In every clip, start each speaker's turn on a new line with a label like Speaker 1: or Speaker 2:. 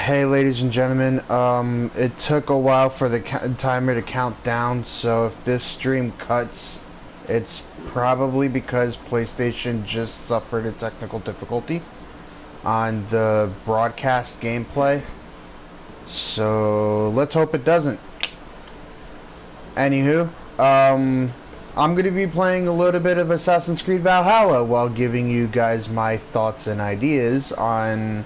Speaker 1: Hey, ladies and gentlemen. It took a while for the timer to count down, so if this stream cuts, it's probably because PlayStation just suffered a technical difficulty on the broadcast gameplay. So let's hope it doesn't. Anywho, I'm going to be playing a little bit of Assassin's Creed Valhalla while giving you guys my thoughts and ideas on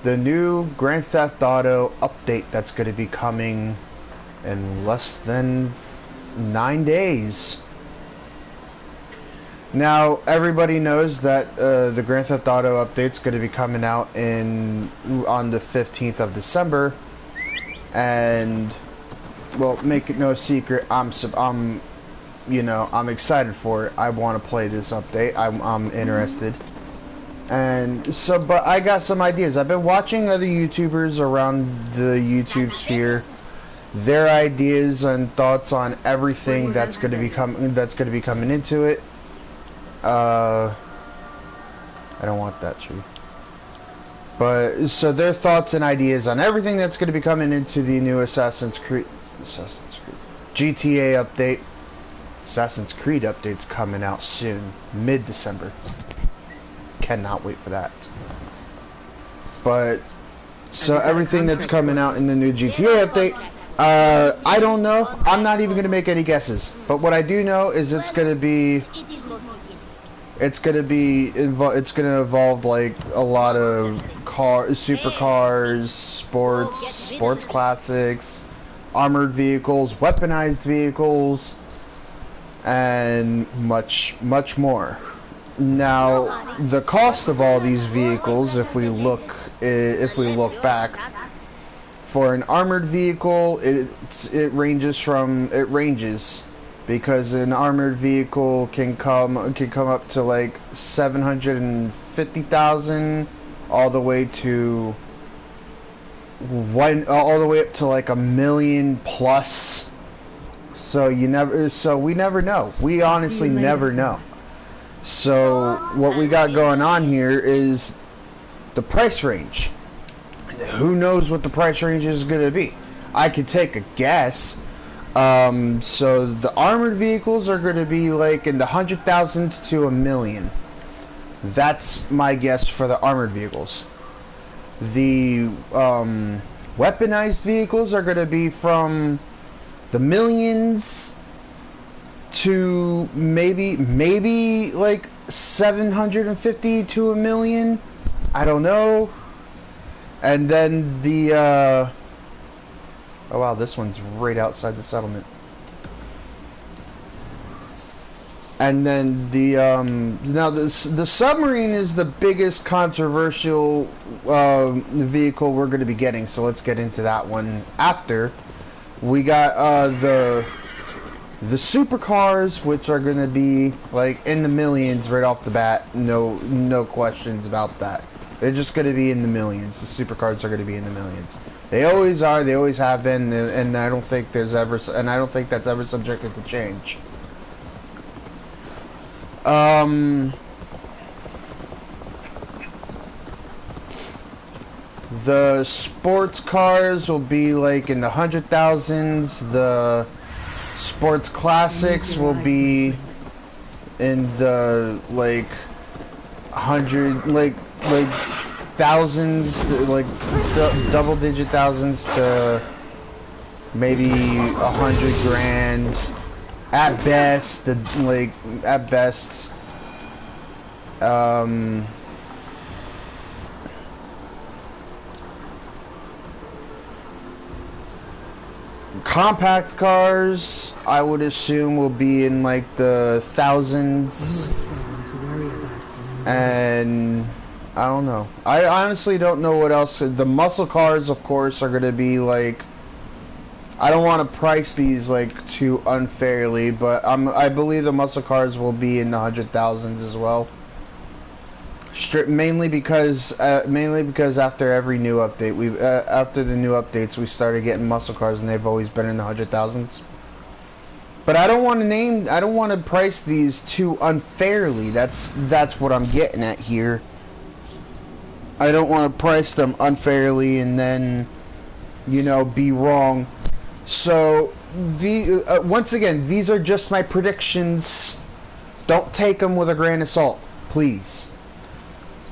Speaker 1: the new Grand Theft Auto update that's going to be coming in less than 9 days. Now, everybody knows that the Grand Theft Auto update's going to be coming out on the 15th of December, and well, make it no secret, I'm excited for it. I want to play this update. I'm interested. And so, but I got some ideas. I've been watching other YouTubers around the YouTube sphere, their ideas and thoughts on everything that's going to be coming into it. I don't want that tree. But so their thoughts and ideas on everything that's going to be coming into the new Assassin's Creed GTA update. Assassin's Creed update's coming out soon, mid-December. Cannot wait for that. But so everything that's coming out in the new GTA update, I don't know. I'm not even gonna make any guesses. But what I do know is it's gonna evolve like a lot of supercars, sports classics, armored vehicles, weaponized vehicles, and much more. Now, the cost of all these vehicles, if we look back, for an armored vehicle, it ranges because an armored vehicle can come up to like 750,000 all the way to like $1 million plus. So we never know. We honestly never know. So what we got going on here is the price range. Who knows what the price range is going to be? I could take a guess. So the armored vehicles are going to be like in the 100,000s to $1 million. That's my guess for the armored vehicles. The weaponized vehicles are going to be from the millions to maybe like 750 to $1 million. I don't know. And then the oh wow, this one's right outside the settlement. And then the now the submarine is the biggest controversial vehicle we're going to be getting. So let's get into that one after. We got the supercars, which are going to be like in the millions right off the bat. No questions about that. They're just going to be in the millions. The supercars are going to be in the millions. They always are. They always have been, and I don't think that's ever subjected to change. The sports cars will be like in the 100,000s. The sports classics will be in the like thousands, like double-digit thousands to maybe 100 grand at best. Compact cars, I would assume, will be in like the thousands, and I don't know. I honestly don't know what else. The muscle cars, of course, are going to be like, I don't want to price these like too unfairly, but I believe the muscle cars will be in the 100,000s as well. Mainly because after every new update, after the new updates, we started getting muscle cars, and they've always been in the 100,000s. But I don't want to price these too unfairly. That's what I'm getting at here. I don't want to price them unfairly and then, you know, be wrong. So, once again, these are just my predictions. Don't take them with a grain of salt, please.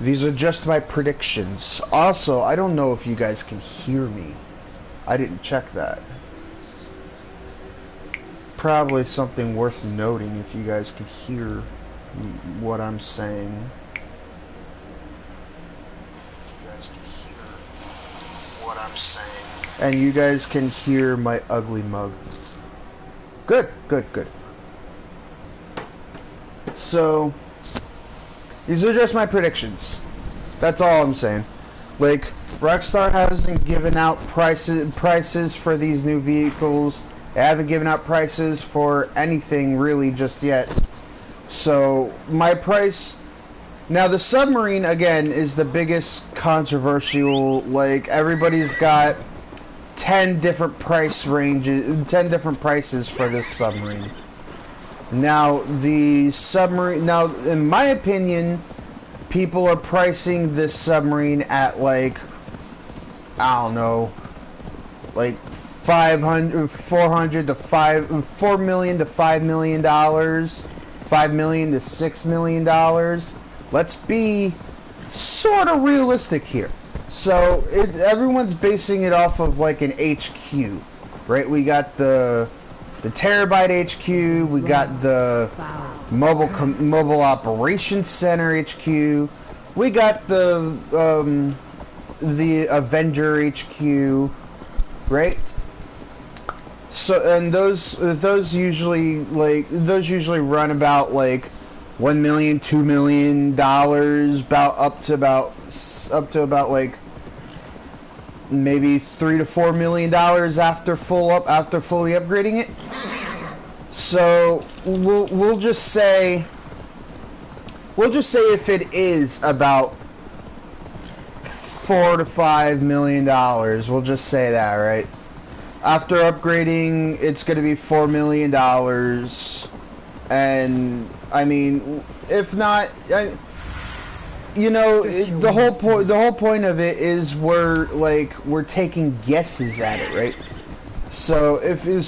Speaker 1: These are just my predictions. Also, I don't know if you guys can hear me. I didn't check that. Probably something worth noting if you guys can hear what I'm saying. You guys can hear what I'm saying. And you guys can hear my ugly mug. Good, good, good. So, these are just my predictions. That's all I'm saying. Like, Rockstar hasn't given out prices for these new vehicles. They haven't given out prices for anything really just yet. So, my price... Now, the submarine, again, is the biggest controversial. Like, everybody's got 10 different price ranges, 10 different prices for this submarine. Now, the submarine... Now, in my opinion, people are pricing this submarine at, like, I don't know, like 400 to 4 million to $5 million, $5 million to $6 million. Let's be sort of realistic here. So everyone's basing it off of like an HQ, right? We got the Terabyte HQ, we got the Mobile Operations Center HQ, we got the Avenger HQ, right? So, and those usually run about like $1 million, $2 million, up to about like maybe $3 to $4 million after fully upgrading it. So we'll just say if it is about $4 to $5 million, we'll just say that, right? After upgrading, it's going to be $4 million, and I mean, if not, you know, the whole point of it is we're taking guesses at it, right? So if like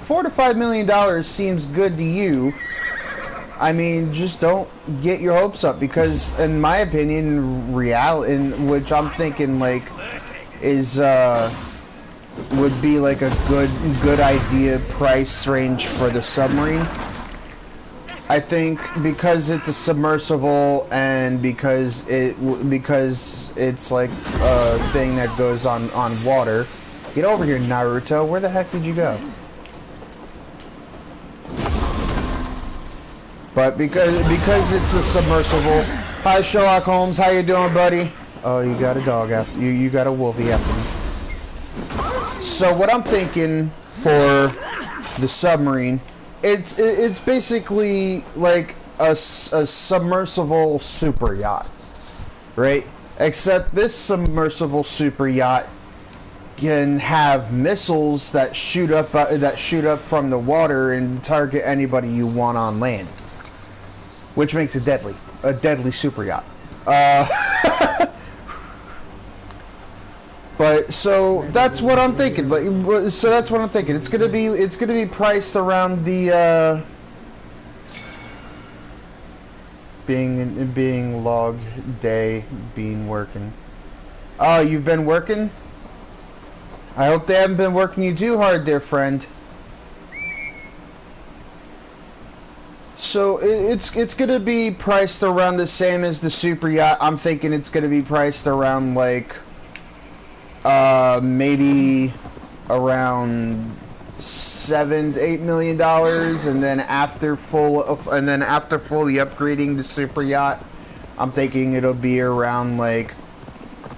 Speaker 1: $4 to $5 million seems good to you, I mean, just don't get your hopes up, because in my opinion, in which I'm thinking like is would be like a good idea price range for the submarine. I think because it's a submersible and because it's like a thing that goes on water. Get over here, Naruto. Where the heck did you go? But because it's a submersible. Hi, Sherlock Holmes. How you doing, buddy? Oh, you got a dog after you. You got a wolfie after me. So what I'm thinking for the submarine, it's basically like a submersible super yacht, right? Except this submersible super yacht can have missiles that shoot up from the water and target anybody you want on land, which makes it a deadly super yacht. But so that's what I'm thinking. So that's what I'm thinking. It's gonna be priced around the being log day being working. Oh, you've been working? I hope they haven't been working you too hard there, friend. So it's gonna be priced around the same as the super yacht. I'm thinking it's gonna be priced around like maybe around $7 to $8 million, and then after fully upgrading the super yacht, I'm thinking it'll be around like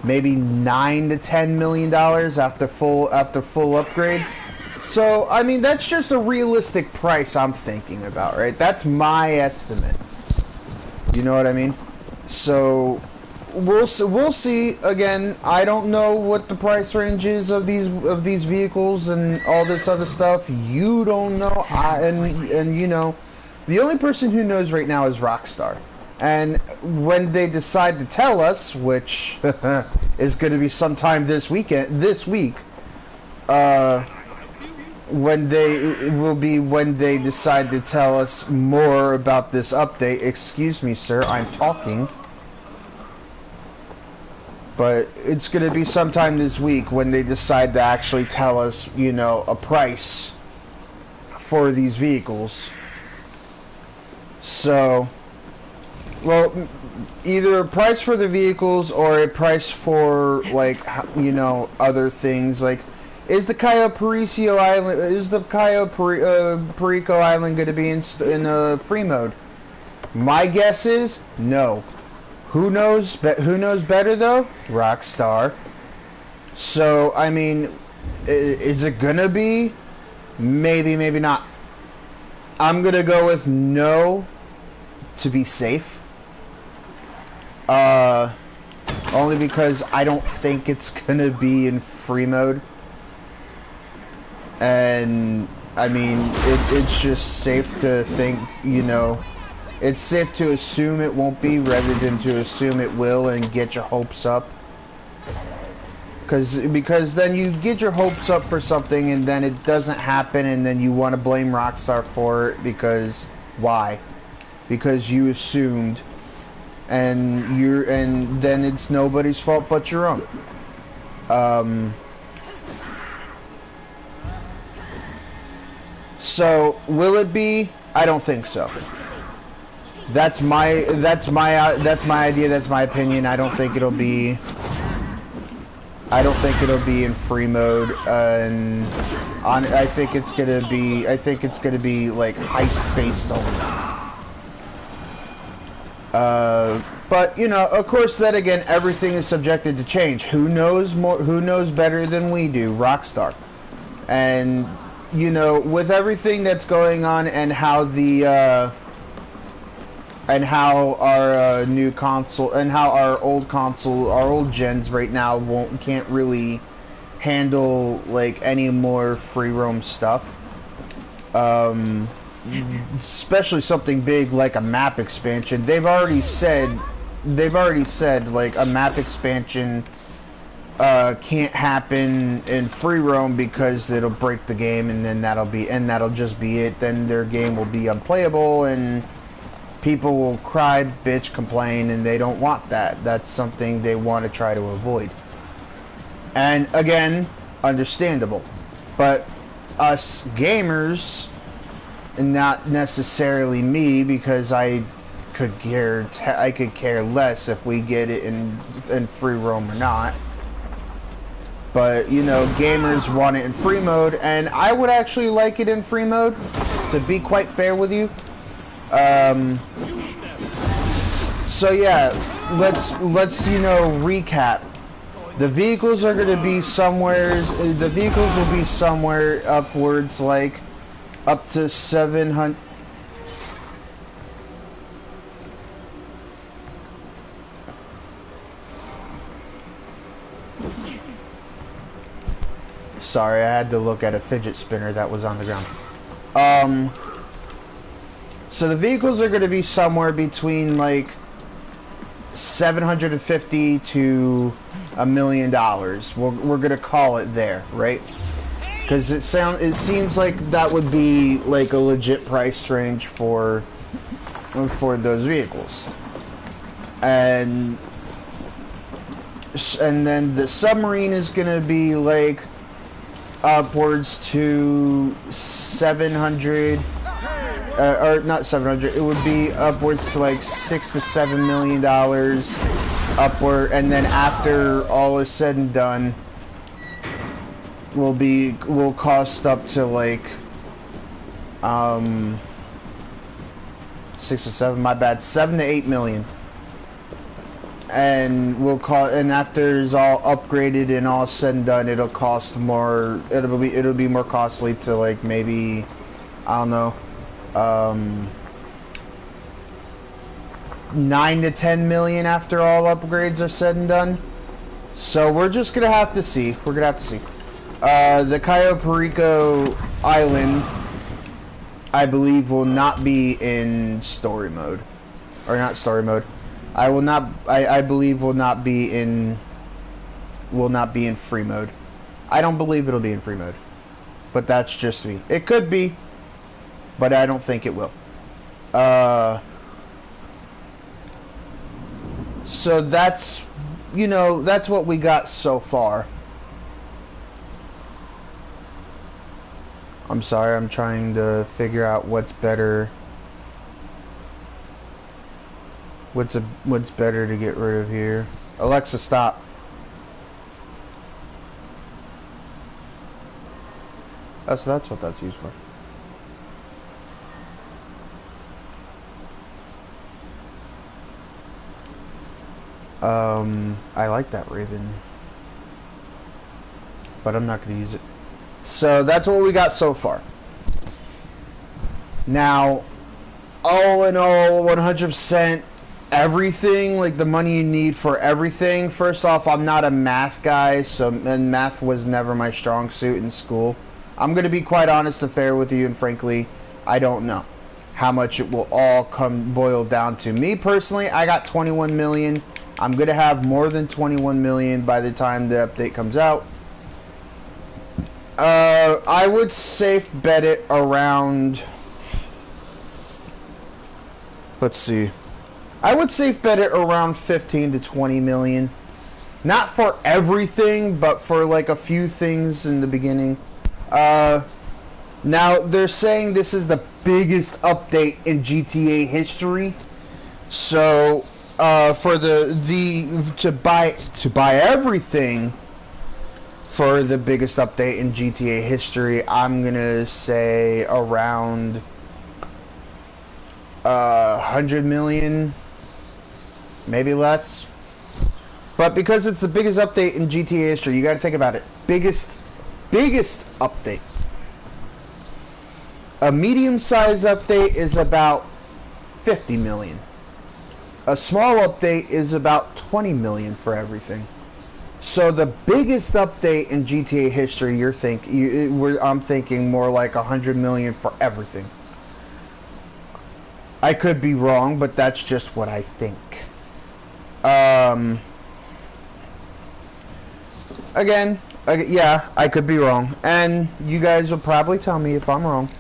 Speaker 1: maybe $9 to $10 million after full upgrades. So I mean, that's just a realistic price I'm thinking about, right? That's my estimate. You know what I mean? So we'll see. Again, I don't know what the price range is of these vehicles and all this other stuff. You don't know. And you know, the only person who knows right now is Rockstar. And when they decide to tell us, which is going to be sometime this week, when they decide to tell us more about this update. Excuse me, sir, I'm talking. But it's going to be sometime this week when they decide to actually tell us, you know, a price for these vehicles. So, well, either a price for the vehicles or a price for, like, you know, other things. Like, is the Cayo Perico Island going to be in free mode? My guess is no. Who knows? Who knows better though? Rockstar. So I mean, is it gonna be? Maybe, maybe not. I'm gonna go with no, to be safe. Only because I don't think it's gonna be in free mode. And I mean, it's just safe to think, you know. It's safe to assume it won't be rather than to assume it will and get your hopes up. Because then you get your hopes up for something and then it doesn't happen and then you want to blame Rockstar for it because why? Because you assumed and then it's nobody's fault but your own. So will it be? I don't think so. That's my idea. That's my opinion. I don't think it'll be in free mode, and I think it's gonna be like heist based only. But you know, of course, then again, everything is subjected to change. Who knows more? Who knows better than we do? Rockstar, and you know, with everything that's going on and how the and how our new console and how our old gens right now can't really handle like any more free roam stuff. Especially something big like a map expansion. They've already said like a map expansion can't happen in free roam because it'll break the game, and then that'll just be it. Then their game will be unplayable and people will cry, bitch, complain, and they don't want that. That's something they want to try to avoid. And again, understandable. But us gamers, and not necessarily me, because I could care less if we get it in free roam or not. But you know, gamers want it in free mode, and I would actually like it in free mode, to be quite fair with you. So yeah, let's you know, recap. The vehicles are going to be somewhere. The vehicles will be somewhere upwards, like up to 700. Sorry, I had to look at a fidget spinner that was on the ground. So the vehicles are going to be somewhere between like $750 to $1 million. We're going to call it there, right? Because it seems like that would be like a legit price range for those vehicles. And then the submarine is going to be like upwards to 700. Or not 700, it would be upwards to like $6 to $7 million upward, and then after all is said and done, will cost up to like 6 or 7, my bad, 7 to 8 million. And and after it's all upgraded and all said and done, it'll cost more. It'll be more costly to like maybe, I don't know, 9 to 10 million after all upgrades are said and done. So we're just gonna have to see. We're gonna have to see. The Cayo Perico Island, I believe, will not be in story mode. or not story mode. I will not. I believe will not be in free mode. I don't believe it'll be in free mode, but that's just me. It could be, but I don't think it will. So that's, that's what we got so far. I'm sorry, I'm trying to figure out what's better. What's better to get rid of here? Alexa, stop. Oh, so that's what that's used for. I like that Raven, but I'm not going to use it. So that's what we got so far. Now, all in all, 100%, everything, like the money you need for everything. First off, I'm not a math guy, and math was never my strong suit in school. I'm going to be quite honest and fair with you, and frankly, I don't know how much it will all boil down to. Me personally, I got 21 million. I'm going to have more than 21 million by the time the update comes out. I would safe bet it around... Let's see. I would safe bet it around 15 to 20 million. Not for everything, but for like a few things in the beginning. Now, they're saying this is the biggest update in GTA history. So... for to buy everything for the biggest update in GTA history, I'm gonna say around 100 million, maybe less. But because it's the biggest update in GTA history, you got to think about it. Biggest update. A medium-sized update is about 50 million. A small update is about 20 million for everything. So the biggest update in GTA history, I'm thinking more like 100 million for everything. I could be wrong, but that's just what I think. Again, yeah, I could be wrong, and you guys will probably tell me if I'm wrong.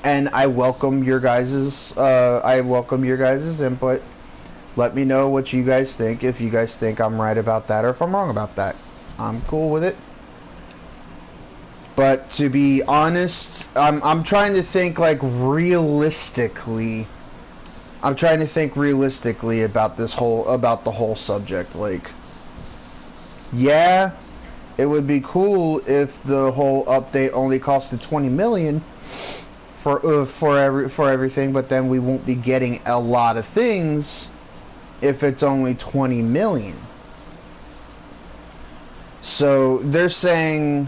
Speaker 1: And I welcome your guys's input. Let me know what you guys think, if you guys think I'm right about that or if I'm wrong about that. I'm cool with it. But to be honest, I'm trying to think like realistically. I'm trying to think realistically about the whole subject. Like, yeah, it would be cool if the whole update only costed 20 million. For everything, but then we won't be getting a lot of things if it's only 20 million. So they're saying,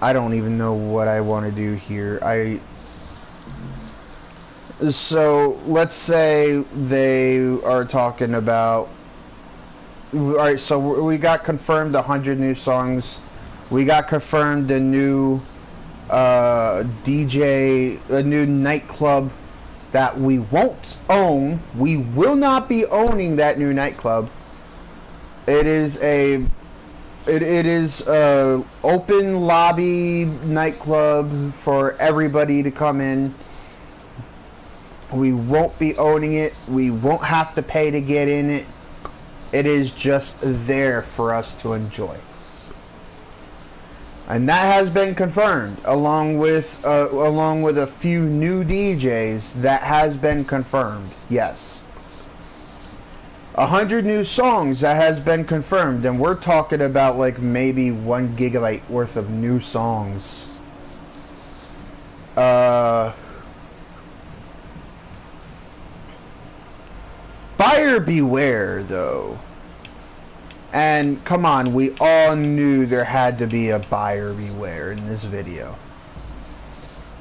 Speaker 1: I don't even know what I want to do here. So let's say they are talking about, alright, so we got confirmed 100 new songs. We got confirmed a new a new nightclub that we won't own. We will not be owning that new nightclub. It is a open lobby nightclub for everybody to come in. We won't be owning it. We won't have to pay to get in it. It is just there for us to enjoy. And that has been confirmed, along with a few new DJs. That has been confirmed. Yes, 100 new songs that has been confirmed, and we're talking about like maybe 1 gigabyte worth of new songs. Buyer beware, though. And come on, we all knew there had to be a buyer beware in this video.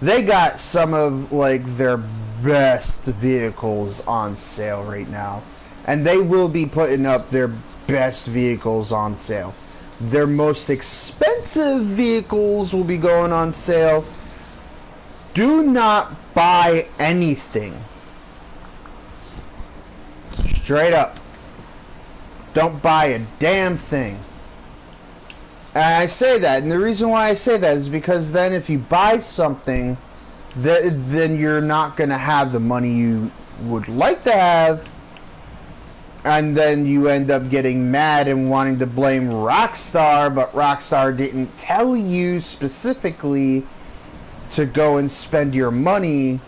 Speaker 1: They got some of like their best vehicles on sale right now. And they will be putting up their best vehicles on sale. Their most expensive vehicles will be going on sale. Do not buy anything Straight up. Don't buy a damn thing. And I say that, and the reason why I say that is because then if you buy something, then you're not going to have the money you would like to have, and then you end up getting mad and wanting to blame Rockstar, but Rockstar didn't tell you specifically to go and spend your money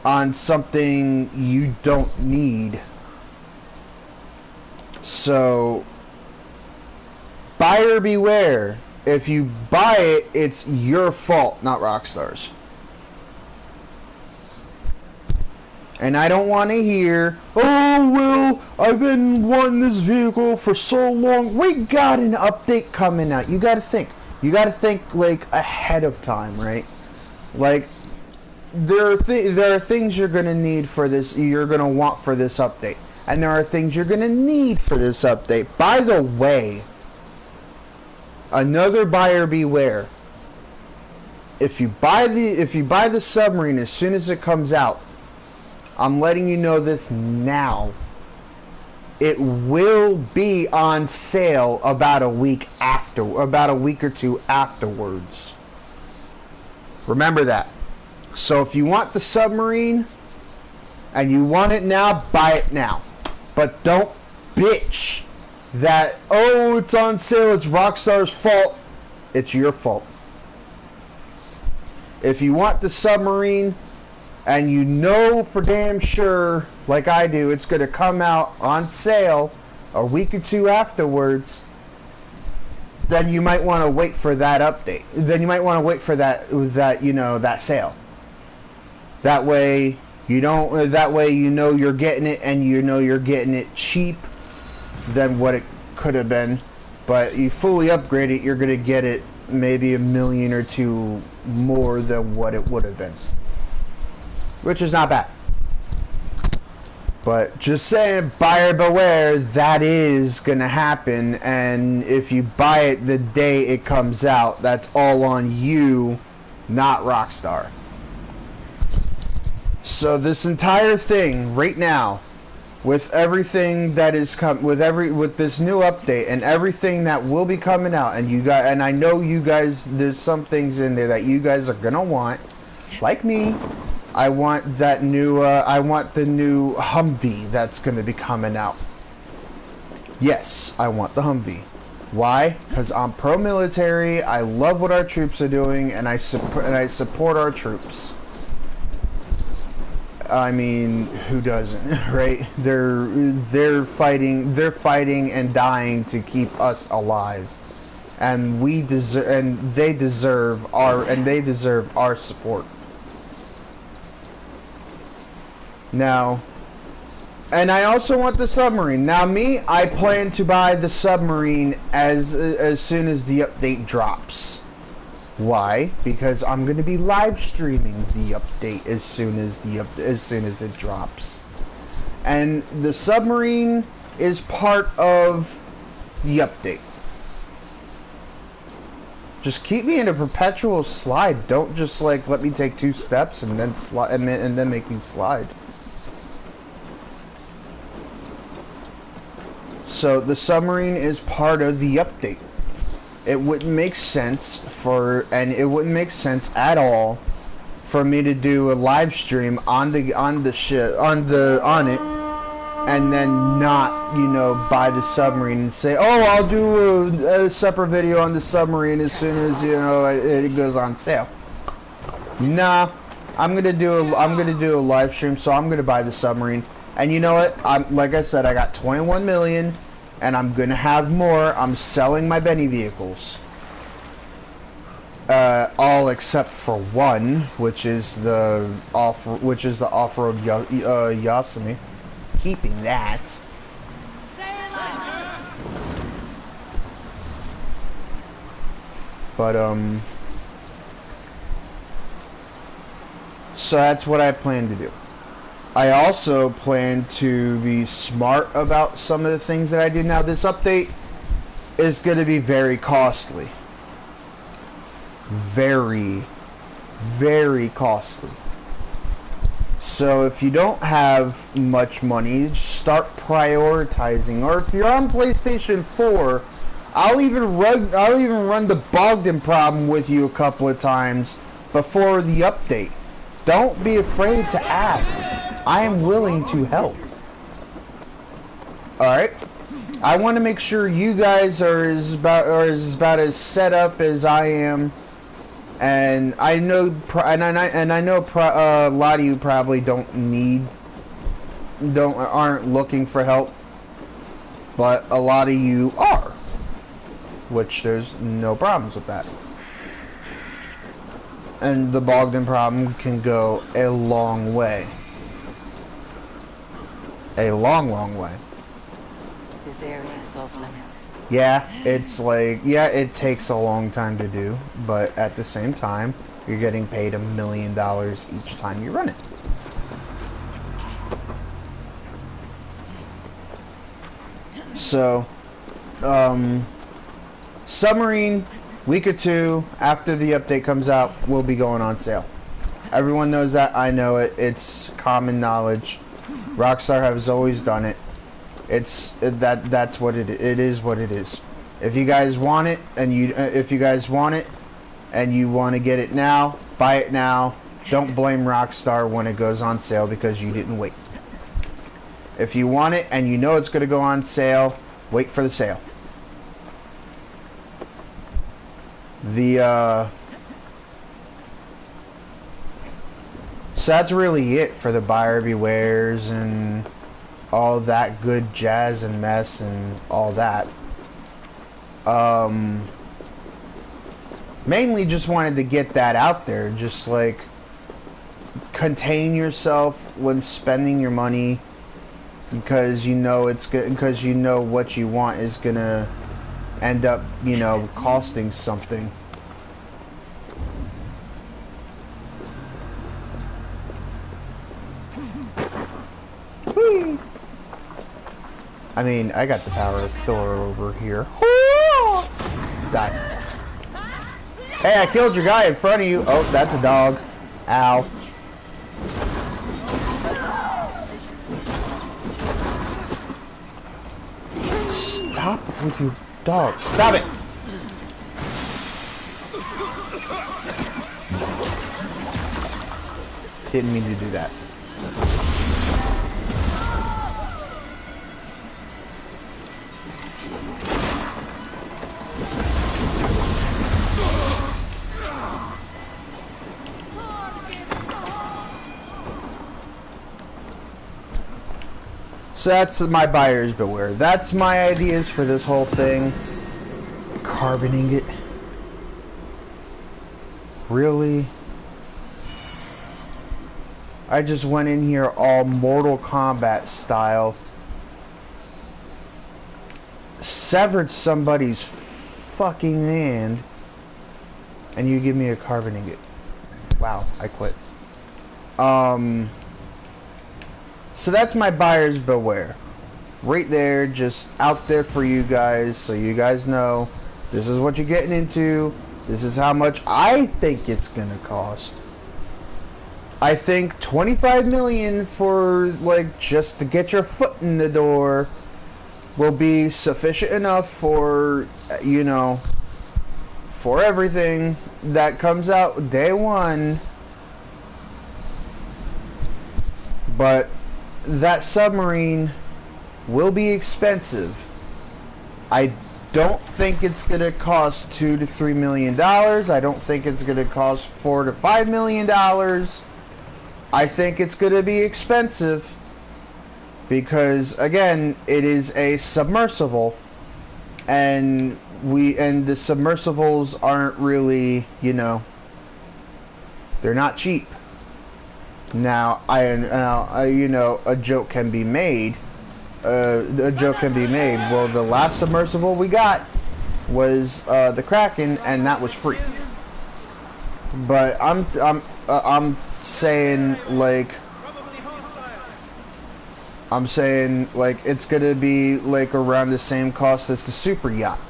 Speaker 1: on something you don't need. So, buyer beware. If you buy it, it's your fault, not Rockstar's. And I don't want to hear, oh, well, I've been wanting this vehicle for so long. We got an update coming out. You got to think. You got to think, like, ahead of time, right? Like, there are things you're going to need for this, you're going to want for this update. And there are things you're going to need for this update. By the way, another buyer beware. If you buy the submarine as soon as it comes out, I'm letting you know this now. It will be on sale about a week or two afterwards. Remember that. So if you want the submarine and you want it now, buy it now. But don't bitch that, oh, it's on sale, it's Rockstar's fault. It's your fault. If you want the submarine and you know for damn sure, like I do, it's going to come out on sale a week or two afterwards, then you might want to wait for that update. Then you might want to wait for that sale. That way you don't. That way you know you're getting it, and you know you're getting it cheap than what it could have been. But you fully upgrade it, you're gonna get it maybe $1 million or $2 million more than what it would have been, which is not bad. But just saying, buyer beware. That is gonna happen, and if you buy it the day it comes out, that's all on you, not Rockstar. So this entire thing right now, with everything that is with this new update and everything that will be coming out, and I know you guys, there's some things in there that you guys are gonna want, like me. I want that new I want the new Humvee that's gonna be coming out. Yes, I want the Humvee. Why? Because I'm pro-military. I love what our troops are doing, and I support our troops. I mean, who doesn't, right? They're fighting and dying to keep us alive, and they deserve our support. Now, and I also want the submarine. Now, I plan to buy the submarine as soon as the update drops. Why? Because I'm going to be live streaming the update as soon as it drops. And the submarine is part of the update. Just keep me in a perpetual slide. Don't just like let me take 2 steps and then slide and then make me slide. So the submarine is part of the update. It wouldn't make sense it wouldn't make sense at all for me to do a live stream on it, and then not, buy the submarine and say, oh, I'll do a separate video on the submarine as soon as it goes on sale. Nah, I'm gonna do a live stream, so I'm gonna buy the submarine. And you know what? Like I said, I got 21 million. And I'm gonna have more. I'm selling my Benny vehicles, all except for one, which is the off-road Yosemite. Keeping that. But so that's what I plan to do. I also plan to be smart about some of the things that I do. Now, this update is going to be very costly. Very, very costly. So if you don't have much money, start prioritizing. Or if you're on PlayStation 4, I'll even run the Bogdan problem with you a couple of times before the update. Don't be afraid to ask. I am willing to help. Alright? I want to make sure you guys are about as set up as I am. And I know a lot of you probably aren't looking for help, but a lot of you are, which there's no problems with that. And the Bogdan problem can go a long way, a long way.
Speaker 2: This area is off limits.
Speaker 1: Yeah, it's like, yeah, it takes a long time to do, but at the same time, you're getting paid $1 million each time you run it. So, Submarine, week or two after the update comes out, will be going on sale. Everyone knows that, I know it, it's common knowledge. Rockstar has always done it. That's what it is what it is. If you guys want it and you want to get it now, buy it now. Don't blame Rockstar when it goes on sale because you didn't wait. If you want it and you know it's going to go on sale, wait for the sale. So that's really it for the buyer bewares and all that good jazz and mess and all that. Mainly just wanted to get that out there. Just like contain yourself when spending your money, because you know it's good, because you know what you want is gonna end up, you know, costing something. Whee! I mean, I got the power of Thor over here. Die. Hey, I killed your guy in front of you. Oh, that's a dog. Ow. Stop with your dog. Stop it! Didn't mean to do that. So that's my buyer's beware. That's my ideas for this whole thing. Carbon ingot. Really? I just went in here all Mortal Kombat style. Severed somebody's fucking hand. And you give me a carbon ingot. Wow, I quit. So that's my buyer's beware. Right there, just out there for you guys, so you guys know this is what you're getting into. This is how much I think it's gonna cost. I think 25 million for, like, just to get your foot in the door will be sufficient enough for, you know, for everything that comes out day one. But that submarine will be expensive. I don't think it's going to cost $2 to $3 million. I don't think it's going to cost $4 to $5 million. I think it's going to be expensive because, again, it is a submersible, and the submersibles aren't really, you know, they're not cheap. Now, you know, a joke can be made. Well, the last submersible we got was the Kraken, and that was free. But I'm saying like it's gonna be like around the same cost as the super yacht.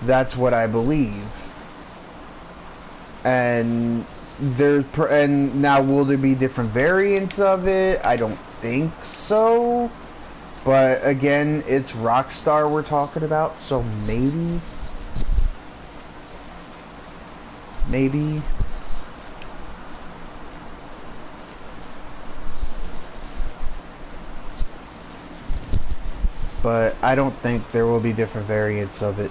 Speaker 1: That's what I believe. And and now will there be different variants of it? I don't think so. But again, it's Rockstar we're talking about, so maybe. Maybe. But I don't think there will be different variants of it.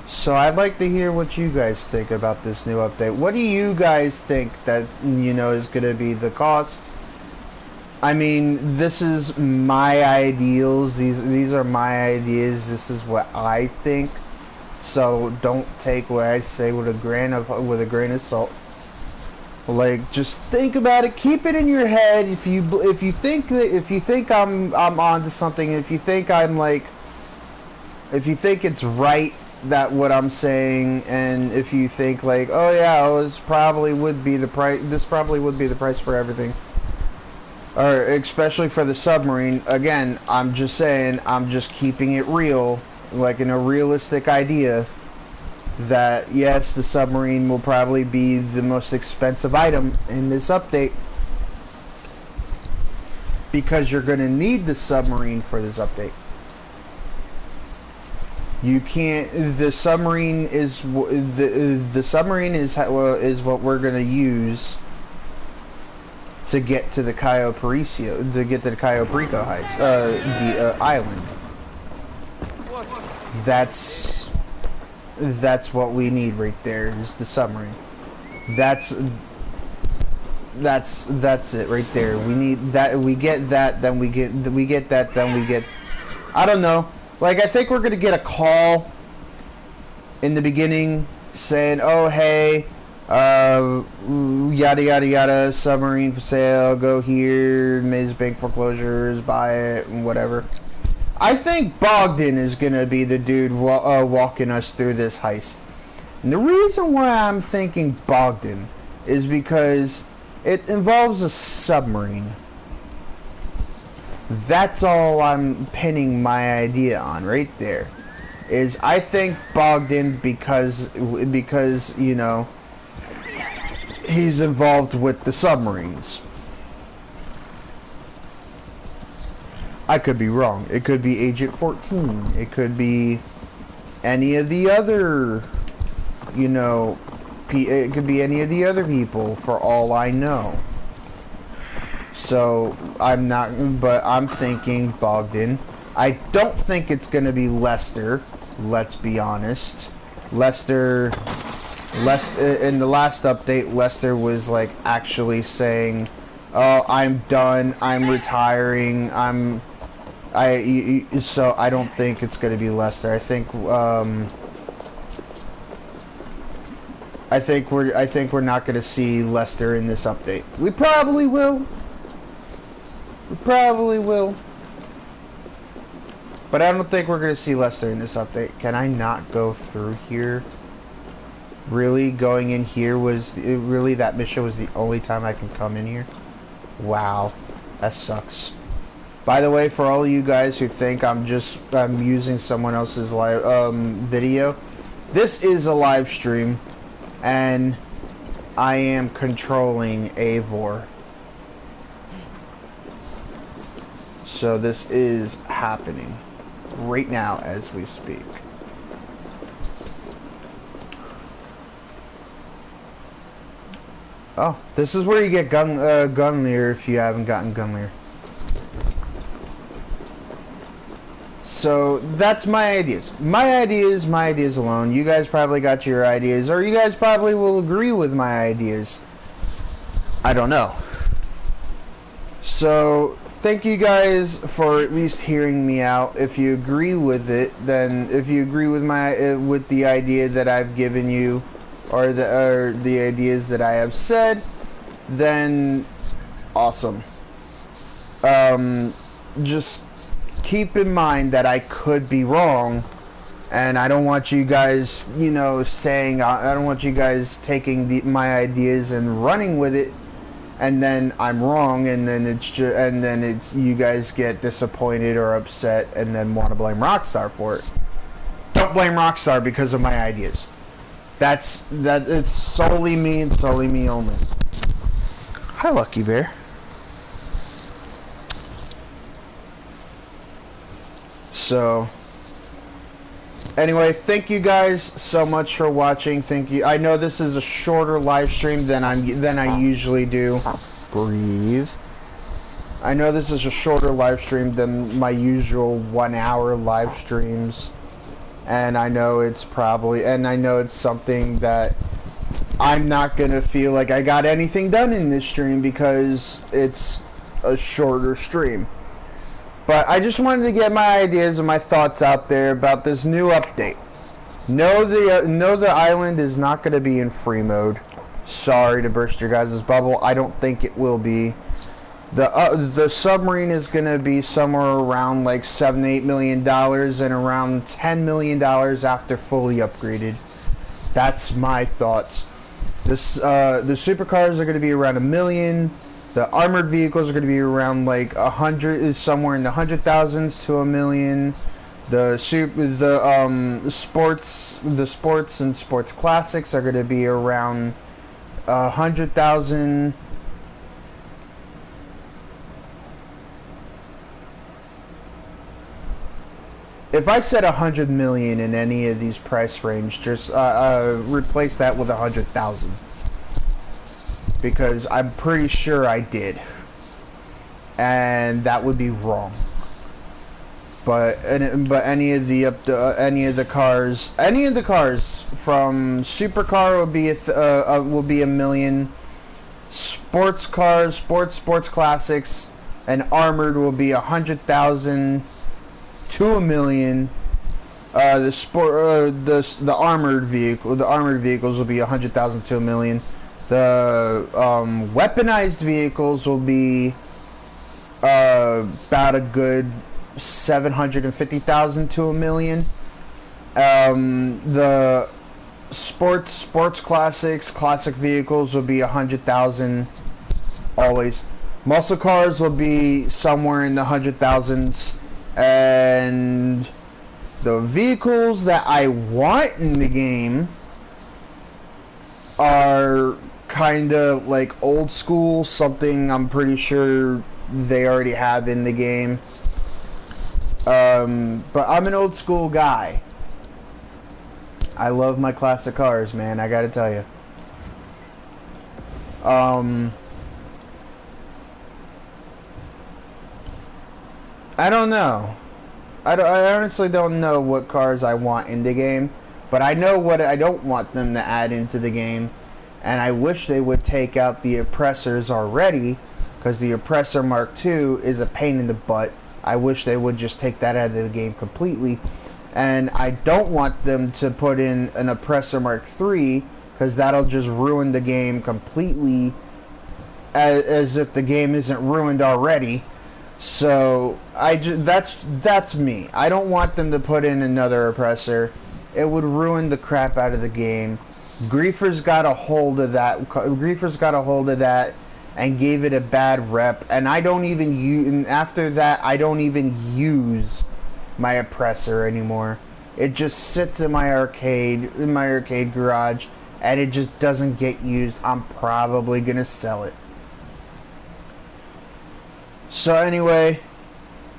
Speaker 1: So I'd like to hear what you guys think about this new update. What do you guys think that, you know, is going to be the cost? I mean, this is my ideals. These are my ideas. This is what I think. So don't take what I say with a grain of salt. Like, just think about it. Keep it in your head. If you think I'm onto something, if you think it's right that what I'm saying, and if you think like, oh yeah, this probably would be the price for everything, or especially for the submarine. Again, I'm just saying, I'm just keeping it real, like in a realistic idea, that yes, the submarine will probably be the most expensive item in this update, because you're going to need the submarine for this update. You can't. The submarine is what we're gonna use to get to the Cayo Perico, heights, the island. That's what we need right there. Is the submarine. That's it right there. We need that. We get that. Then we get that. Then we get. I don't know. Like, I think we're going to get a call in the beginning saying, oh, hey, yada, yada, yada, submarine for sale, go here, Ms. Bank foreclosures, buy it, and whatever. I think Bogdan is going to be the dude walking us through this heist. And the reason why I'm thinking Bogdan is because it involves a submarine. That's all I'm pinning my idea on right there. Is I think Bogdan because you know, he's involved with the submarines. I could be wrong. It could be Agent 14. It could be any of the other, you know, it could be any of the other people for all I know. So, but I'm thinking Bogdan. I don't think it's going to be Lester, let's be honest. Lester, in the last update, Lester was like actually saying, oh, I'm done, I'm retiring, so I don't think it's going to be Lester. I think we're not going to see Lester in this update. We probably will. But I don't think we're going to see Lester in this update. Can I not go through here? Really? Going in here really, that mission was the only time I can come in here? Wow. That sucks. By the way, for all of you guys who think I'm using someone else's live video, this is a live stream, and I am controlling Eivor. So this is happening right now as we speak. Oh, this is where you get Gunleer if you haven't gotten Gunleer. So that's my ideas. My ideas alone. You guys probably got your ideas, or you guys probably will agree with my ideas. I don't know. So thank you guys for at least hearing me out. If you agree with it, then if you agree with with the idea that I've given you, or the ideas that I have said, then awesome. Just keep in mind that I could be wrong, and I don't want you guys, you know, saying, I don't want you guys taking my ideas and running with it and then I'm wrong, and then it's you guys get disappointed or upset, and then want to blame Rockstar for it. Don't blame Rockstar because of my ideas. It's solely me and solely me only. Hi, Lucky Bear. So, anyway, thank you guys so much for watching. Thank you. I know this is a shorter live stream than I usually do. Breathe. I know this is a shorter live stream than my usual 1 hour live streams. And I know it's something that I'm not gonna feel like I got anything done in this stream because it's a shorter stream. But I just wanted to get my ideas and my thoughts out there about this new update. No, the island is not gonna be in free mode. Sorry to burst your guys' bubble. I don't think it will be. The submarine is gonna be somewhere around like $7 to $8 million and around $10 million after fully upgraded. That's my thoughts. The supercars are gonna be around $1 million. The armored vehicles are gonna be around like 100, somewhere in the 100,000s to $1 million. The sports and sports classics are gonna be around 100,000. If I said 100 million in any of these price range, just replace that with 100,000, because I'm pretty sure I did, and that would be wrong. But any of the cars from supercar will be $1 million. Sports cars, sports classics, and armored will be 100,000 to $1 million. The armored vehicles will be 100,000 to $1 million. The weaponized vehicles will be about a good 750,000 to $1 million. The sports classic vehicles will be 100,000 always. Muscle cars will be somewhere in the 100,000s. And the vehicles that I want in the game are kind of like old school, something I'm pretty sure they already have in the game. But I'm an old school guy. I love my classic cars, man, I gotta tell you. I don't know. I honestly don't know what cars I want in the game, but I know what I don't want them to add into the game, and I wish they would take out the oppressors already, because the oppressor Mark II is a pain in the butt. I wish they would just take that out of the game completely, and I don't want them to put in an oppressor Mark III, because that'll just ruin the game completely, as if the game isn't ruined already. So that's me. I don't want them to put in another oppressor. It would ruin the crap out of the game. Griefer's got a hold of that. Griefer's got a hold of that and gave it a bad rep. And I don't even use. And after that, I don't even use my oppressor anymore. It just sits in my arcade garage, and it just doesn't get used. I'm probably gonna sell it. So anyway,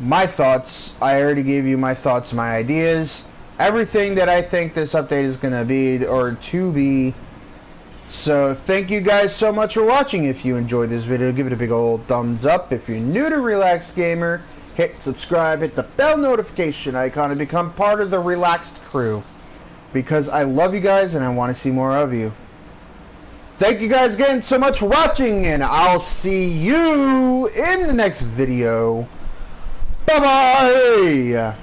Speaker 1: my thoughts. I already gave you my thoughts, my ideas, everything that I think this update is going to be or to be. So thank you guys so much for watching. If you enjoyed this video, give it a big old thumbs up. If you're new to Relaxed Gamer, hit subscribe, hit the bell notification icon, and become part of the Relaxed crew. Because I love you guys and I want to see more of you. Thank you guys again so much for watching, and I'll see you in the next video. Bye-bye!